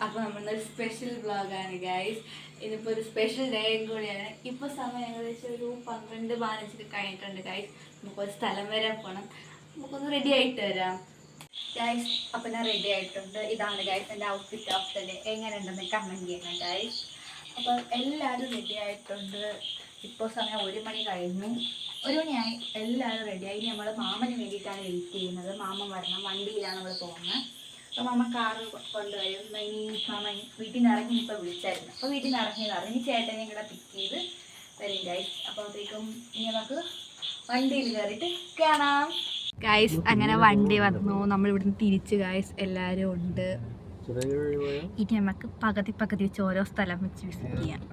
അപ്പോൾ നമ്മളൊരു സ്പെഷ്യൽ വ്ളോഗാണ് ഗൈസ്. ഇതിപ്പോൾ ഒരു സ്പെഷ്യൽ ഡേയും കൂടിയാണ്. ഇപ്പോൾ സമയം ഏകദേശം ഒരു 12-15 കഴിഞ്ഞിട്ടുണ്ട് ഗൈസ്. നമുക്കൊരു സ്ഥലം വരെ പോകണം. നമുക്കൊന്ന് റെഡി ആയിട്ട് വരാം ഗൈസ്. അപ്പോൾ ഞാൻ റെഡി ആയിട്ടുണ്ട്. ഇതാണ് ഗൈസ് എൻ്റെ ഔട്ട്ഫിറ്റ് ഓഫ് ദ ഡേ. എങ്ങനെ ഉണ്ടെന്ന് കമൻറ്റ് ചെയ്യണം ഗൈസ്. അപ്പോൾ എല്ലാവരും റെഡി ആയിട്ടുണ്ട്. ഇപ്പോൾ സമയം 1 മണി കഴിഞ്ഞു. 1 മണിയായി. എല്ലാവരും റെഡിയായി. ഇനി നമ്മൾ മാമന് വേണ്ടിയിട്ടാണ് വെയിറ്റ് ചെയ്യുന്നത്. മാമൻ വരണം. വണ്ടിയിലാണ് നമ്മൾ പോകുന്നത്. അപ്പോൾ മാമ കാറ് കൊണ്ടുവരും. ഇനി മാമ വീട്ടിൽ നിന്ന് ഇറങ്ങി ഇപ്പോൾ വിളിച്ചായിരുന്നു. അപ്പോൾ വീട്ടിൽ നിന്ന് ഇറങ്ങിയതാണ്. ഇനി ചേട്ടനെ കൂടെ പിക്ക് ചെയ്ത് വരും ഗൈസ്. അപ്പോഴത്തേക്കും ഇനി നമുക്ക് വണ്ടിയിൽ കയറിയിട്ട് കാണാം ഗൈസ്. അങ്ങനെ വണ്ടി വന്നു. നമ്മൾ ഇവിടുന്ന് തിരിച്ച് ഗൈസ് എല്ലാവരും ഉണ്ട്. ഇനി നമുക്ക് പകുതി വെച്ച് ഓരോ സ്ഥലം വെച്ച് വിസിറ്റ് ചെയ്യാം.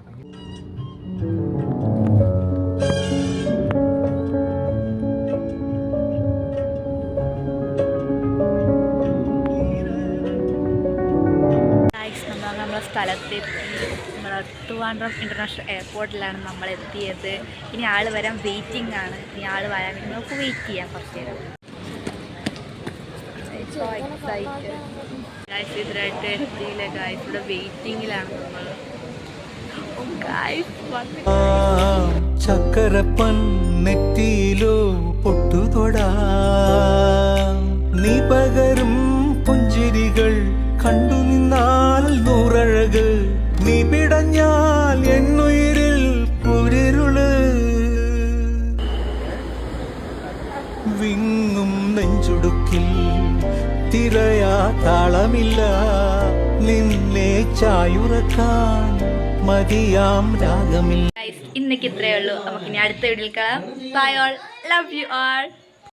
നമ്മളെ സ്ഥലത്തെത്തി. നമ്മൾ ട്രിവാൻഡ്രം ഇൻ്റർനാഷണൽ എയർപോർട്ടിലാണ് നമ്മൾ എത്തിയത്. ഇനി ആൾ വരാൻ വെയിറ്റിംഗ് ആണ്. ഇനി ആൾ വരാൻ വേണ്ടി നമുക്ക് വെയിറ്റ് ചെയ്യാം കുറച്ച് നേരം. ഗായ്സ് ഇതിനായിട്ട് എത്തിയില്ല ഗായ്സ്. ഇവിടെ വെയിറ്റിങ്ങിലാണ് നമ്മൾ. ചക്കരപ്പൻ നെറ്റിയിലോ പൊട്ടുതൊടാ നീ പകരും പുഞ്ചിരികൾ കണ്ടു നിന്നാൽ നൂറഴക് നീ പിടഞ്ഞാൽ എന്നുയിരിൽ പുരിരുള് വിങ്ങും നെഞ്ചുടുക്കിൽ തിരയാ താളമില്ല നിന്നെ ചായുറക്കാൻ മതിയാം രാഗമില്ല. ഇന്നേക്ക് ഇത്രയേ ഉള്ളൂ. നമുക്ക് ഇനി അടുത്ത വീഡിയോയിൽ കാണാം. Bye all. Love you all.